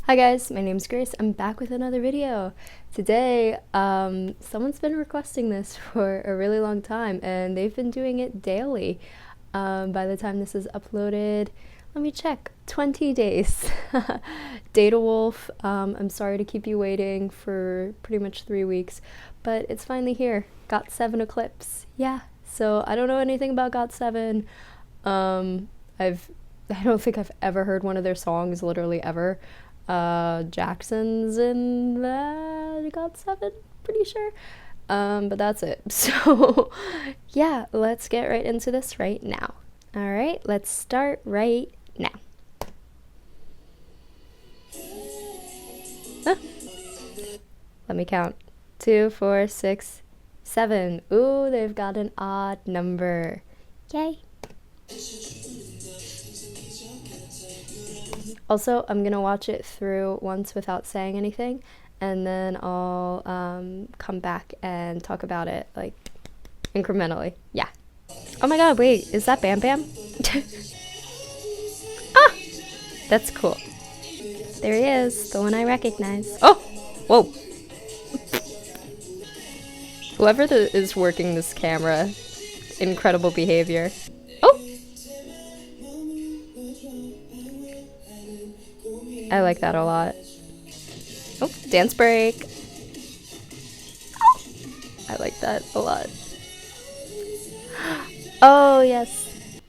Hi guys, my name's Grace. I'm back with another video. Today, someone's been requesting this for a really long time and they've been doing it daily. By the time this is uploaded, let me check, 20 days. Data Wolf, I'm sorry to keep you waiting for pretty much 3 weeks, but it's finally here. Got7 Eclipse. Yeah, so I don't know anything about Got7. Um, I don't think I've ever heard one of their songs, literally ever. Jackson's in the Got7, pretty sure. But that's it. So, yeah, let's get right into this right now. All right, let's start right now. Huh? Let me count. 2, 4, 6, 7. Ooh, they've got an odd number. Yay. Also, I'm gonna watch it through once without saying anything, and then I'll come back and talk about it like incrementally. Yeah. Oh my god, wait, is that Bam Bam? Ah! That's cool. There he is, the one I recognize. Oh! Whoa! Whoever is working this camera, incredible behavior. Oh! I like that a lot. Oh, dance break. Oh, I like that a lot. Oh, yes.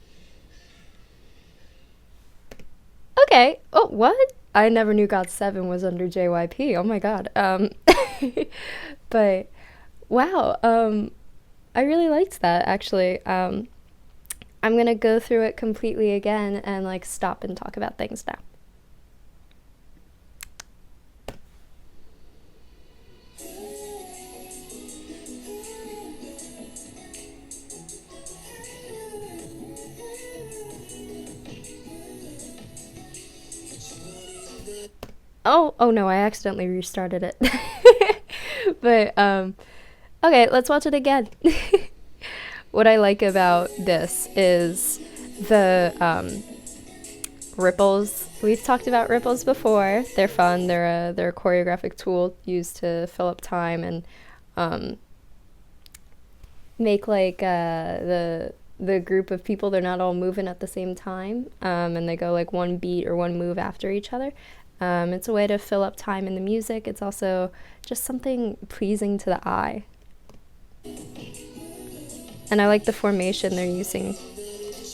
Okay. Oh, what? I never knew Got7 was under JYP. Oh my god. But wow. I really liked that actually. I'm gonna go through it completely again and like stop and talk about things now. Oh no, I accidentally restarted it. But okay, let's watch it again. What I like about this is the ripples. We've talked about ripples before. They're fun. They're a choreographic tool used to fill up time and make like the group of people, they're not all moving at the same time, and they go like one beat or one move after each other. It's a way to fill up time in the music. It's also just something pleasing to the eye. And I like the formation they're using.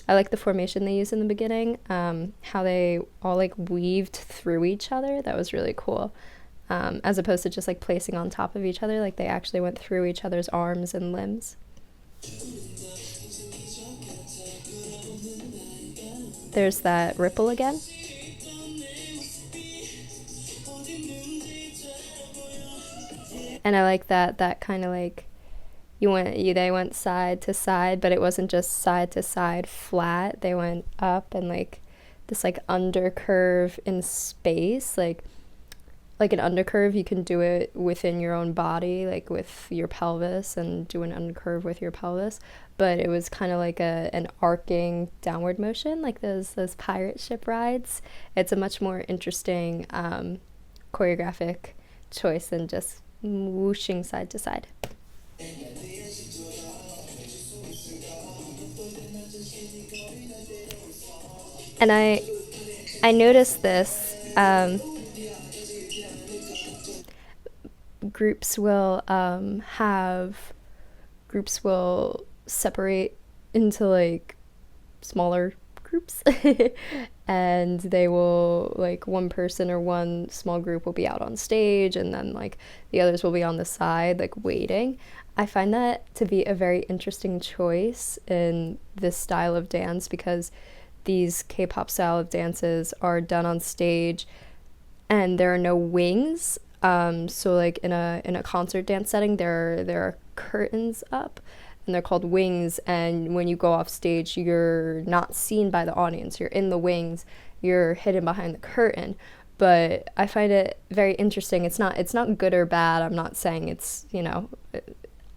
I like the formation they use in the beginning, how they all like weaved through each other. That was really cool. As opposed to just like placing on top of each other, like they actually went through each other's arms and limbs. There's that ripple again. And I like that kind of like they went side to side, but it wasn't just side to side flat. They went up and like this like undercurve in space, like an undercurve. You can do it within your own body, like with your pelvis, and do an undercurve with your pelvis. But it was kind of like an arcing downward motion, like those pirate ship rides. It's a much more interesting choreographic choice than just whooshing side to side. And I noticed this. Groups will groups will separate into like smaller groups and they will like one person or one small group will be out on stage and then like the others will be on the side like waiting. I find that to be a very interesting choice in this style of dance because these K-pop style of dances are done on stage and there are no wings. So like in a concert dance setting, there are curtains up, and they're called wings. And when you go off stage, you're not seen by the audience. You're in the wings. You're hidden behind the curtain. But I find it very interesting. It's not good or bad. I'm not saying it's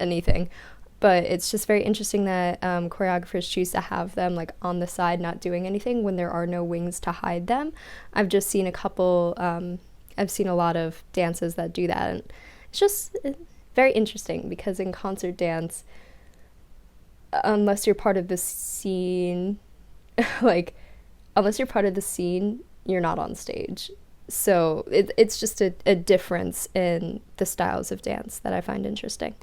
anything, but it's just very interesting that choreographers choose to have them like on the side, not doing anything when there are no wings to hide them. I've just seen a couple I've seen a lot of dances that do that, and it's just very interesting because in concert dance, unless you're part of the scene, like unless you're part of the scene, you're not on stage. So it's just a difference in the styles of dance that I find interesting.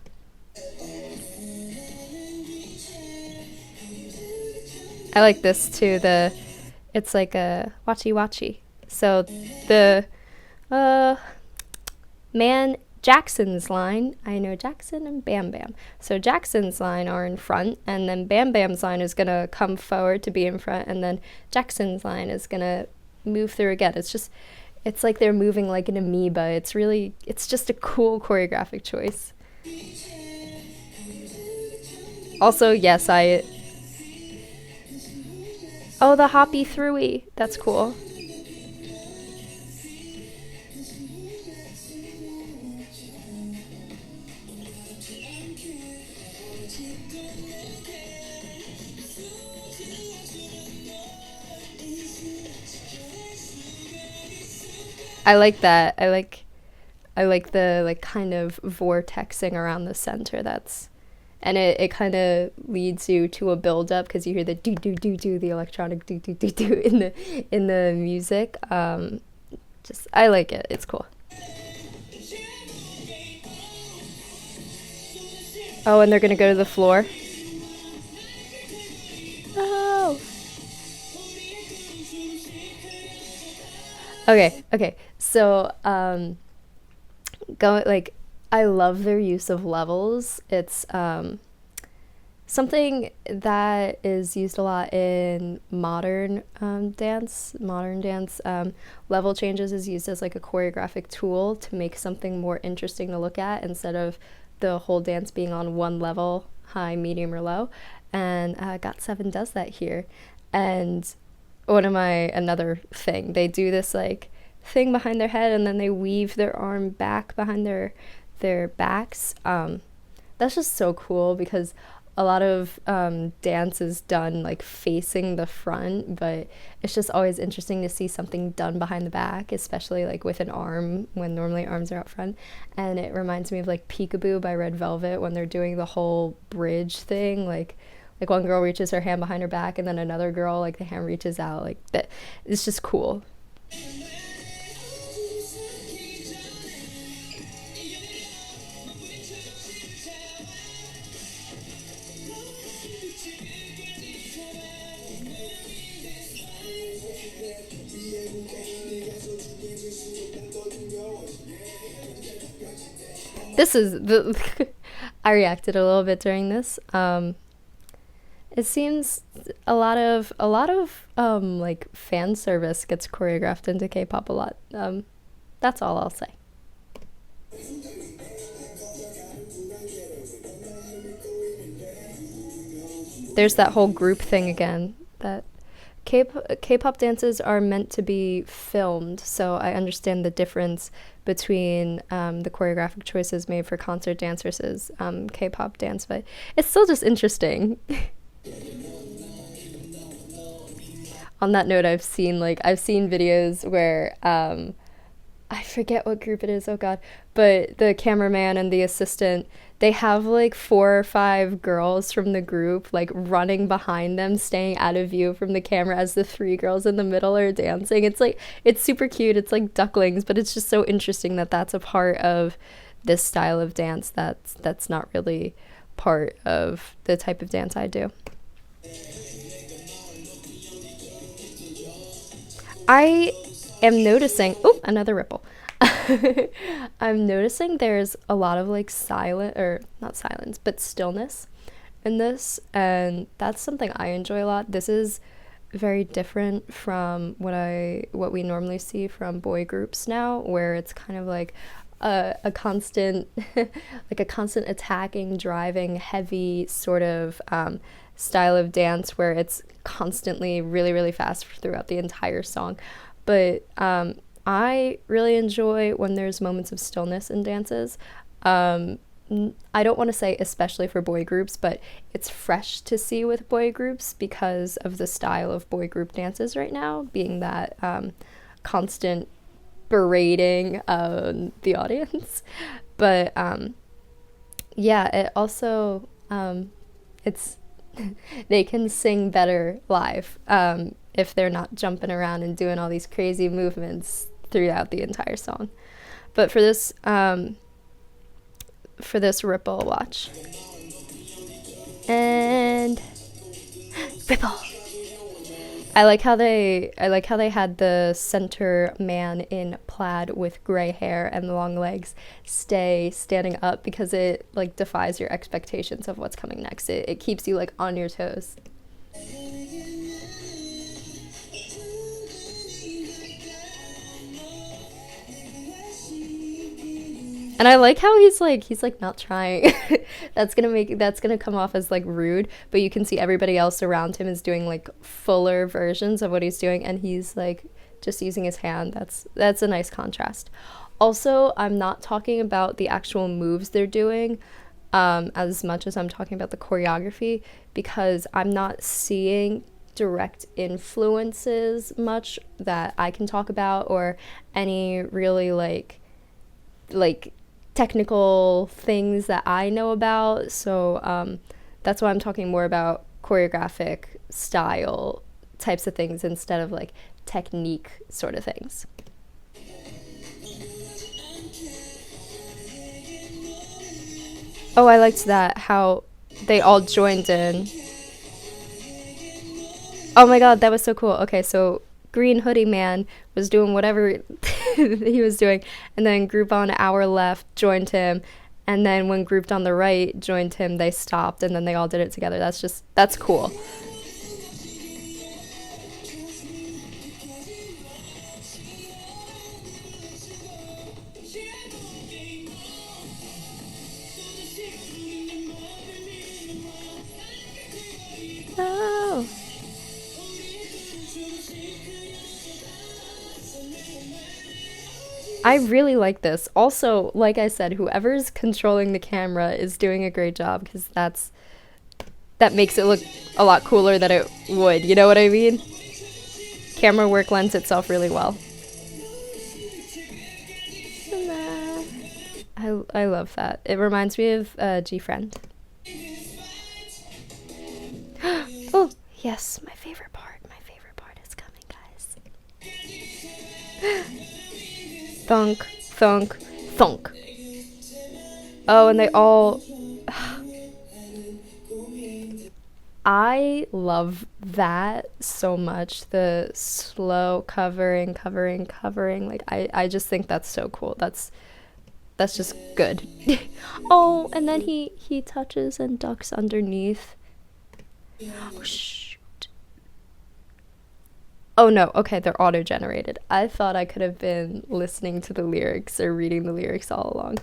I like this too. It's like a watchy watchy. So the uh man Jackson's line, I know Jackson and Bam Bam. So Jackson's line are in front, and then Bam Bam's line is gonna come forward to be in front, and then Jackson's line is gonna move through again. It's like they're moving like an amoeba. It's just a cool choreographic choice. Also, yes, oh, the hoppy throughy. That's cool. I like that. I like the like kind of vortexing around the center. That's and it kind of leads you to a build up because you hear the do do do do the electronic do do do do in the music. Just I like it. It's cool. Oh, and they're gonna go to the floor. Oh. Okay. Okay. So go like I love their use of levels. It's something that is used a lot in modern dance. Level changes is used as like a choreographic tool to make something more interesting to look at instead of the whole dance being on one level, high, medium, or low. And Got7 does that here. And another thing, they do this like thing behind their head and then they weave their arm back behind their backs. That's just so cool because a lot of dance is done like facing the front, but it's just always interesting to see something done behind the back, especially like with an arm when normally arms are out front. And it reminds me of like Peekaboo by Red Velvet when they're doing the whole bridge thing, like one girl reaches her hand behind her back and then another girl like the hand reaches out like that. It's just cool. This is the I reacted a little bit during this. It seems a lot of like fan service gets choreographed into K-pop a lot. That's all I'll say. There's that whole group thing again. That K-pop dances are meant to be filmed, so I understand the difference between the choreographic choices made for concert dance versus K-pop dance, but it's still just interesting. On that note, I've seen videos where I forget what group it is, oh god, but the cameraman and the assistant, they have like four or five girls from the group like running behind them, staying out of view from the camera as the three girls in the middle are dancing. It's super cute. It's like ducklings, but it's just so interesting that that's a part of this style of dance that's not really part of the type of dance I do. I am noticing, oh, another ripple. I'm noticing there's a lot of like silent, or not silence, but stillness in this, and that's something I enjoy a lot. This is very different from what we normally see from boy groups now, where it's kind of like a constant like a constant attacking, driving, heavy sort of style of dance where it's constantly really, really fast throughout the entire song. But I really enjoy when there's moments of stillness in dances. I don't want to say especially for boy groups, but it's fresh to see with boy groups because of the style of boy group dances right now, being that constant berating the audience. But yeah, it also it's they can sing better live if they're not jumping around and doing all these crazy movements throughout the entire song. But for this Ripple, watch. And Ripple. I like how they had the center man in plaid with gray hair and long legs stay standing up because it like defies your expectations of what's coming next. It keeps you like on your toes. And I like how he's like not trying. That's gonna come off as like rude, but you can see everybody else around him is doing like fuller versions of what he's doing, and he's like just using his hand. That's a nice contrast. Also, I'm not talking about the actual moves they're doing as much as I'm talking about the choreography, because I'm not seeing direct influences much that I can talk about, or any really like technical things that I know about. So that's why I'm talking more about choreographic style types of things instead of like technique sort of things. Oh, I liked that, how they all joined in. Oh my god, that was so cool. Okay, so Green Hoodie Man was doing whatever he was doing, and then group on our left joined him, and then when grouped on the right joined him, they stopped, and then they all did it together. That's cool. Oh. I really like this. Also, like I said, whoever's controlling the camera is doing a great job, because that makes it look a lot cooler than it would. You know what I mean? Camera work lends itself really well. I love that. It reminds me of G Friend. Oh yes, my favorite part. My favorite part is coming, guys. Thunk, thunk, thunk. Oh, and they all. I love that so much. The slow covering, covering, covering. Like I just think that's so cool. That's just good. Oh, and then he touches and ducks underneath. Oh, shoot. Oh no, okay, they're auto generated. I thought I could have been listening to the lyrics or reading the lyrics all along.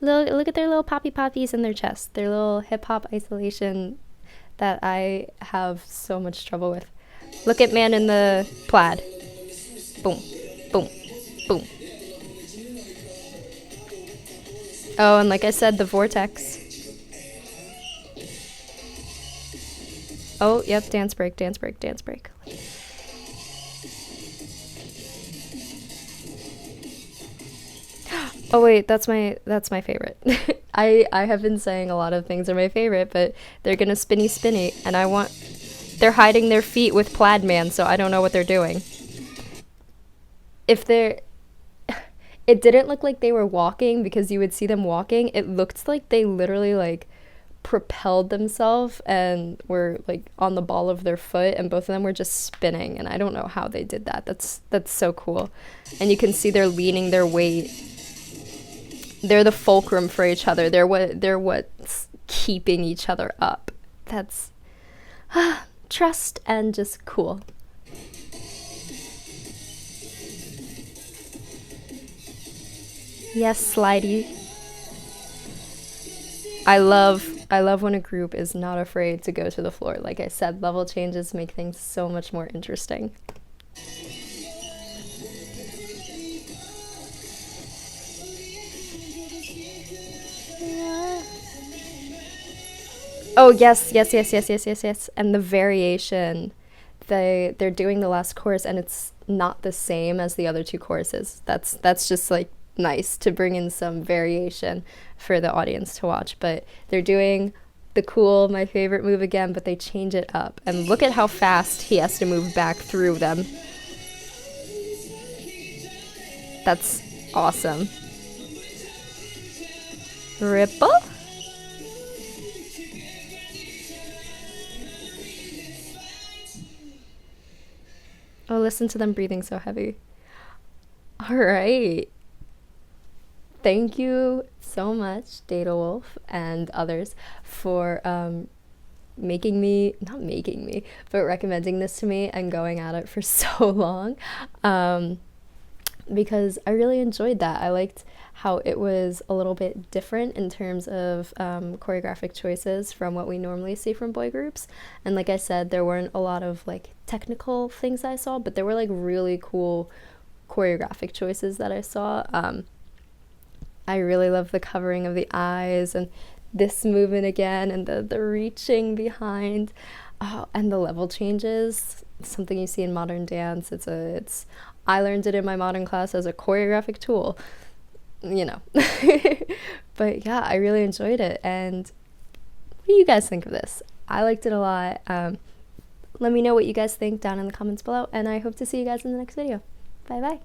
Look at their little poppy poppies in their chest. Their little hip hop isolation that I have so much trouble with. Look at man in the plaid. Boom, boom, boom. Oh, and like I said, the vortex. Oh, yep, dance break, dance break, dance break. Oh wait, that's my favorite. I have been saying a lot of things are my favorite, but they're gonna spinny spinny, and they're hiding their feet with plaid man, so I don't know what they're doing. If they're It didn't look like they were walking, because you would see them walking. It looked like they literally like propelled themselves and were like on the ball of their foot, and both of them were just spinning, and I don't know how they did that. That's so cool. And you can see they're leaning their weight. They're the fulcrum for each other. They're what's keeping each other up. That's trust and just cool. Yes, Slidey. I love when a group is not afraid to go to the floor. Like I said, level changes make things so much more interesting. Oh yes, yes, yes, yes, yes, yes, yes. And the variation, they're doing the last chorus, and it's not the same as the other two choruses. That's just like nice to bring in some variation for the audience to watch. But they're doing the cool, my favorite move again, but they change it up. And look at how fast he has to move back through them. That's awesome. Ripple? Oh, listen to them breathing so heavy. All right. Thank you so much, Data Wolf and others, for not making me, but recommending this to me and going at it for so long. Um, because I really enjoyed that. I liked how it was a little bit different in terms of choreographic choices from what we normally see from boy groups. And like I said, there weren't a lot of like technical things I saw, but there were like really cool choreographic choices that I saw. I really love the covering of the eyes and this movement again, and the reaching behind. Oh, and the level changes, something you see in modern dance. It's I learned it in my modern class as a choreographic tool, you know. But yeah, I really enjoyed it. And what do you guys think of this? I liked it a lot. Let me know what you guys think down in the comments below, and I hope to see you guys in the next video. Bye bye.